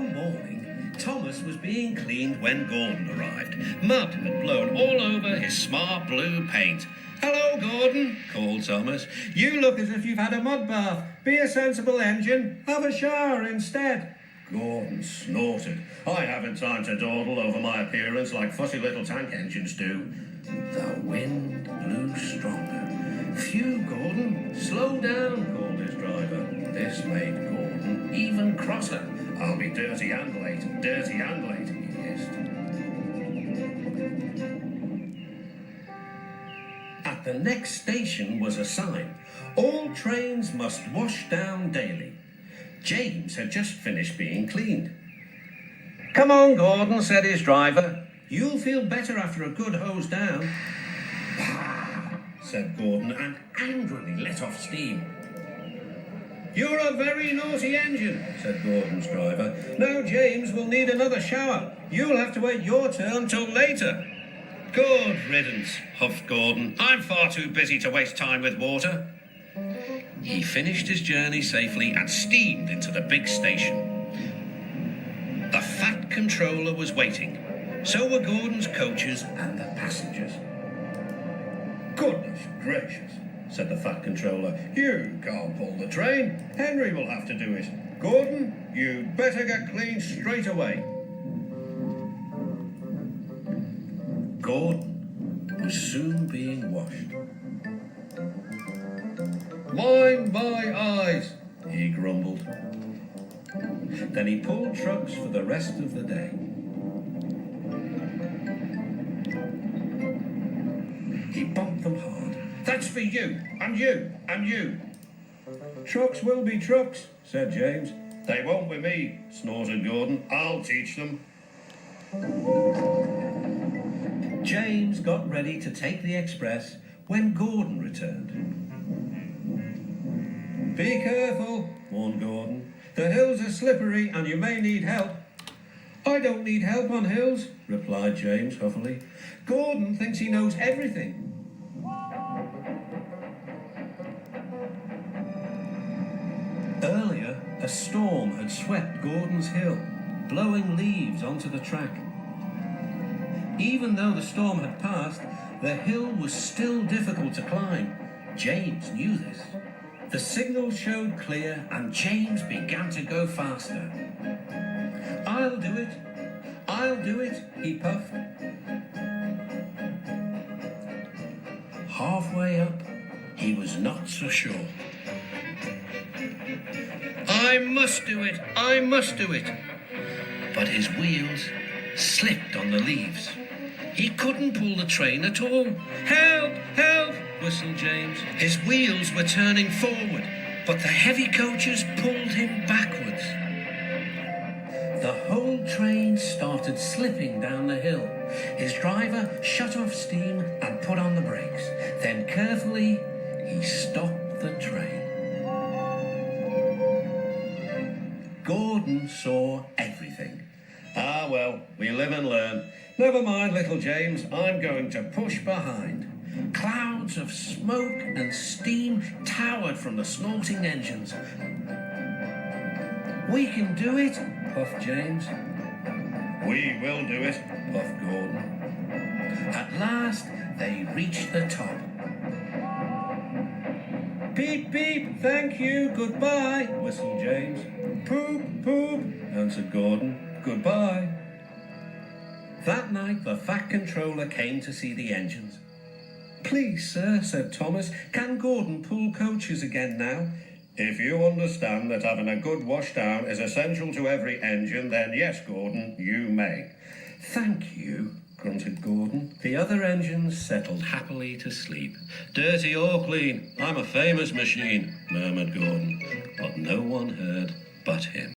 One morning, Thomas was being cleaned when Gordon arrived. Mud had blown all over his smart blue paint. "Hello, Gordon," called Thomas. "You look as if you've had a mud bath. Be a sensible engine. Have a shower instead." Gordon snorted. "I haven't time to dawdle over my appearance like fussy little tank engines do." The wind blew stronger. "Phew, Gordon, slow down," called his driver. This made Gordon even crosser. "I'll be dirty and late, he hissed. At the next station was a sign. All trains must wash down daily. James had just finished being cleaned. "Come on, Gordon," said his driver. "You'll feel better after a good hose down." "Pah," said Gordon, and angrily let off steam. "You're a very naughty engine," said Gordon's driver. "Now James will need another shower. You'll have to wait your turn till later." "Good riddance," huffed Gordon. "I'm far too busy to waste time with water." He finished his journey safely and steamed into the big station. The Fat Controller was waiting. So were Gordon's coaches and the passengers. "Goodness gracious," said the Fat Controller. "You can't pull the train. Henry will have to do it. Gordon, you'd better get clean straight away." Gordon was soon being washed. "Mind my eyes," he grumbled. Then he pulled trucks for the rest of the day. He bumped them hard. "That's for you, and you, and you." "Trucks will be trucks," said James. "They won't with me," snorted Gordon. "I'll teach them." James got ready to take the express when Gordon returned. "Be careful," warned Gordon. "The hills are slippery and you may need help." "I don't need help on hills," replied James huffily. "Gordon thinks he knows everything." Earlier, a storm had swept Gordon's hill, blowing leaves onto the track. Even though the storm had passed, the hill was still difficult to climb. James knew this. The signal showed clear and James began to go faster. I'll do it, he puffed. Halfway up, he was not so sure. I must do it. But his wheels slipped on the leaves. He couldn't pull the train at all. "Help, help," whistled James. His wheels were turning forward, but the heavy coaches pulled him backwards. The whole train started slipping down the hill. His driver shut off steam and put on the brakes. Then carefully, he stopped the train. Gordon saw everything. "Ah, well, we live and learn. Never mind, little James, I'm going to push behind." Clouds of smoke and steam towered from the snorting engines. "We can do it," puffed James. "We will do it," puffed Gordon. At last, they reached the top. "Beep, beep, thank you, goodbye," whistled James. "Poop, poop," answered Gordon. "Goodbye." That night, the Fat Controller came to see the engines. "Please, sir," said Thomas, "can Gordon pull coaches again now?" "If you understand that having a good washdown is essential to every engine, then yes, Gordon, you may." "Thank you," grunted Gordon. The other engines settled happily to sleep. "Dirty or clean, I'm a famous machine," murmured Gordon, but no one heard but him.